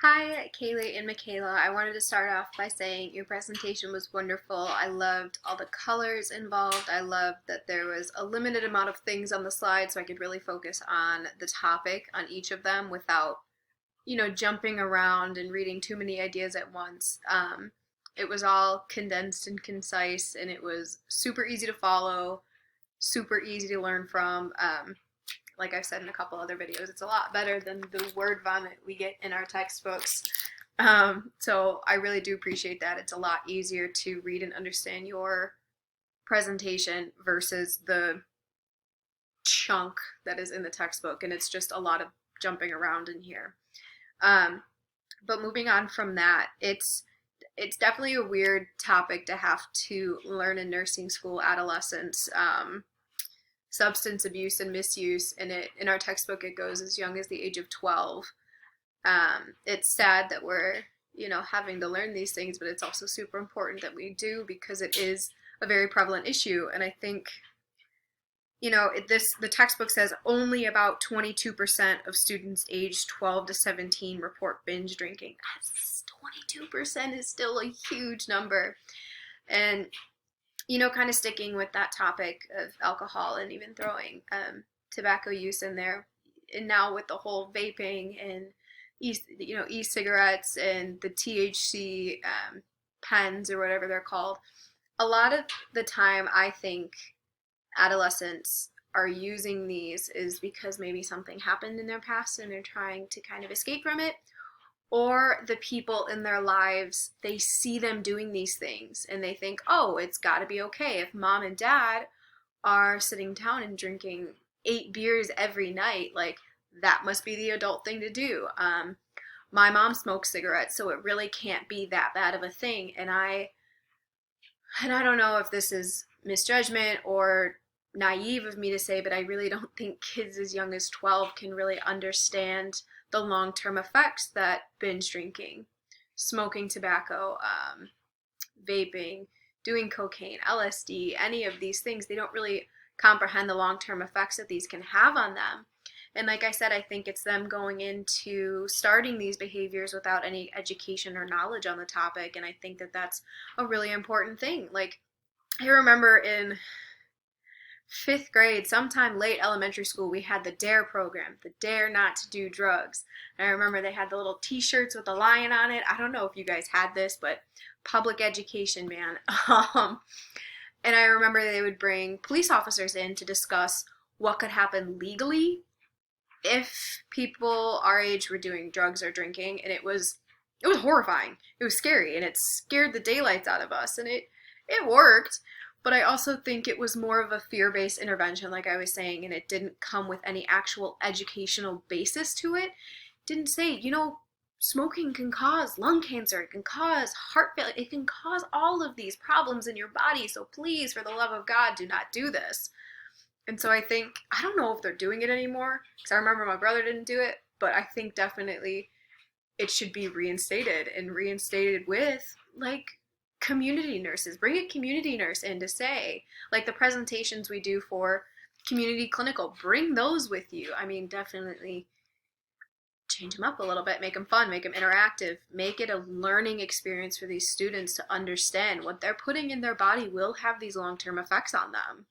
Hi, Kaylee and Michaela. I wanted to start off by saying your presentation was wonderful. I loved all the colors involved. I loved that there was a limited amount of things on the slide so I could really focus on the topic on each of them without, jumping around and reading too many ideas at once. It was all condensed and concise, and it was super easy to follow, super easy to learn from. Like I've said in a couple other videos, it's a lot better than the word vomit we get in our textbooks. So I really do appreciate that. It's a lot easier to read and understand your presentation versus the chunk that is in the textbook, and it's just a lot of jumping around in here. Um, but moving on from that, it's definitely a weird topic to have to learn in nursing school, adolescence. Substance abuse and misuse, and it in our textbook it goes as young as the age of 12. It's sad that we're having to learn these things, but it's also super important that we do because it is a very prevalent issue. And I think the textbook says only about 22% of students aged 12 to 17 report binge drinking. That's 22% is still a huge number. And kind of sticking with that topic of alcohol and even throwing tobacco use in there, and now with the whole vaping and e-cigarettes and the THC pens or whatever they're called, a lot of the time I think adolescents are using these is because maybe something happened in their past and they're trying to kind of escape from it, or the people in their lives, they see them doing these things and they think, oh, it's got to be okay if mom and dad are sitting down and drinking 8 beers every night, like that must be the adult thing to do. My mom smokes cigarettes, so it really can't be that bad of a thing. And I don't know if this is misjudgment or naive of me to say, but I really don't think kids as young as 12 can really understand the long-term effects that binge drinking, smoking tobacco, vaping, doing cocaine, LSD, any of these things, they don't really comprehend the long-term effects that these can have on them. And like I said, I think it's them going into starting these behaviors without any education or knowledge on the topic. And I think that that's a really important thing. Like, I remember in fifth grade, sometime late elementary school, we had the DARE program, the Dare Not to Do Drugs. And I remember they had the little t-shirts with the lion on it. I don't know if you guys had this, but public education, man. And I remember they would bring police officers in to discuss what could happen legally if people our age were doing drugs or drinking, and it was horrifying. It was scary, and it scared the daylights out of us, and it worked. But I also think it was more of a fear-based intervention, like I was saying, and it didn't come with any actual educational basis to it. It didn't say, smoking can cause lung cancer, it can cause heart failure, it can cause all of these problems in your body, so please, for the love of God, do not do this. And so I think, I don't know if they're doing it anymore, because I remember my brother didn't do it, but I think definitely it should be reinstated, and reinstated with, like, community nurses. Bring a community nurse in to say, like the presentations we do for community clinical, bring those with you. I mean, definitely change them up a little bit, make them fun, make them interactive, make it a learning experience for these students to understand what they're putting in their body will have these long-term effects on them.